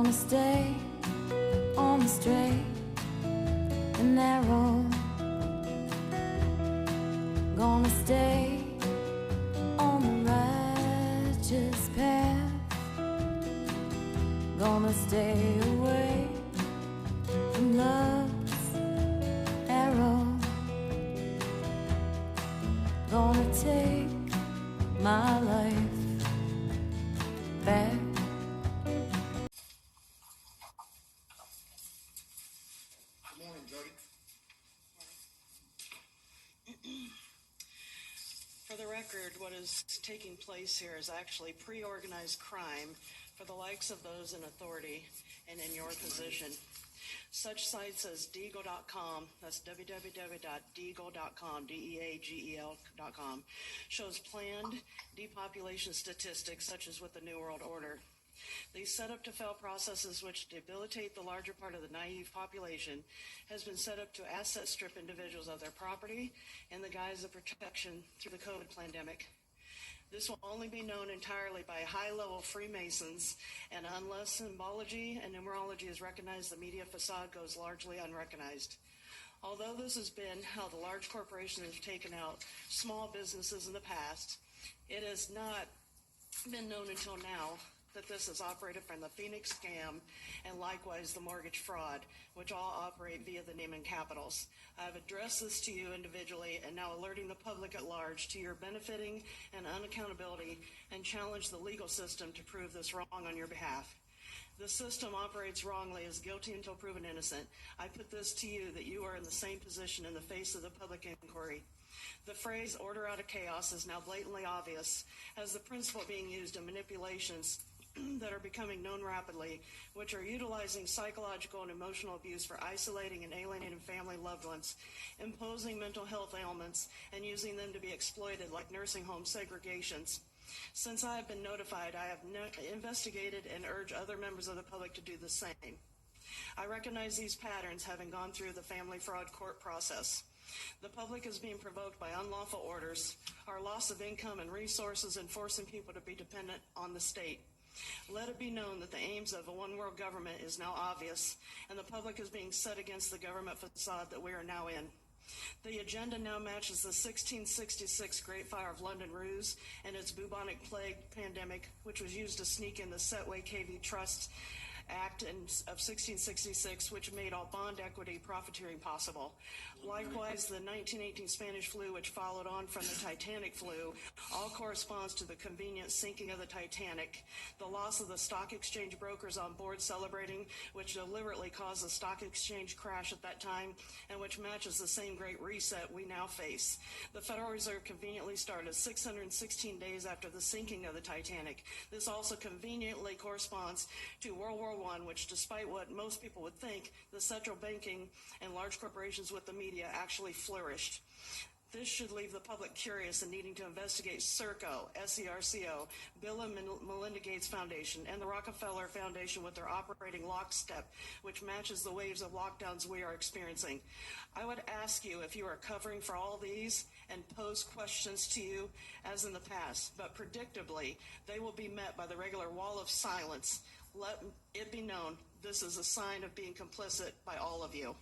Gonna stay on the straight and narrow. Gonna stay on the righteous path. Gonna stay away from love's arrow. Gonna take my life back. Good morning, Jody. For the record, what is taking place here is actually pre-organized crime for the likes of those in authority and in your position. Such sites as deagle.com, that's www.deagle.com, deagel.com, shows planned depopulation statistics such as with the New World Order. These set-up-to-fail processes which debilitate the larger part of the naive population has been set up to asset strip individuals of their property in the guise of protection through the COVID pandemic. This will only be known entirely by high-level Freemasons, and unless symbology and numerology is recognized, the media facade goes largely unrecognized. Although this has been how the large corporations have taken out small businesses in the past, it has not been known until now that this is operated from the Phoenix scam and likewise the mortgage fraud, which all operate via the Neiman Capitals. I have addressed this to you individually and now alerting the public at large to your benefiting and unaccountability and challenge the legal system to prove this wrong on your behalf. The system operates wrongly, is guilty until proven innocent. I put this to you that you are in the same position in the face of the public inquiry. The phrase order out of chaos is now blatantly obvious as the principle being used in manipulations that are becoming known rapidly, which are utilizing psychological and emotional abuse for isolating and alienating family loved ones, imposing mental health ailments, and using them to be exploited like nursing home segregations. Since I have been notified, I have investigated and urge other members of the public to do the same. I recognize these patterns having gone through the family fraud court process. The public is being provoked by unlawful orders, our loss of income and resources, and forcing people to be dependent on the state. Let it be known that the aims of a one-world government is now obvious, and the public is being set against the government facade that we are now in. The agenda now matches the 1666 Great Fire of London ruse and its bubonic plague pandemic, which was used to sneak in the Cestui KV Trust Act of 1666, which made all bond equity profiteering possible. Likewise, the 1918 Spanish flu, which followed on from the Titanic flu, all corresponds to the convenient sinking of the Titanic, the loss of the stock exchange brokers on board celebrating, which deliberately caused the stock exchange crash at that time, and which matches the same great reset we now face. The Federal Reserve conveniently started 616 days after the sinking of the Titanic. This also conveniently corresponds to World War I, which, despite what most people would think, the central banking and large corporations with the media actually flourished. This should leave the public curious and needing to investigate CERCO, SERCO, Bill and Melinda Gates Foundation, and the Rockefeller Foundation with their operating lockstep, which matches the waves of lockdowns we are experiencing. I would ask you if you are covering for all these and pose questions to you as in the past, but predictably, they will be met by the regular wall of silence. Let it be known, this is a sign of being complicit by all of you.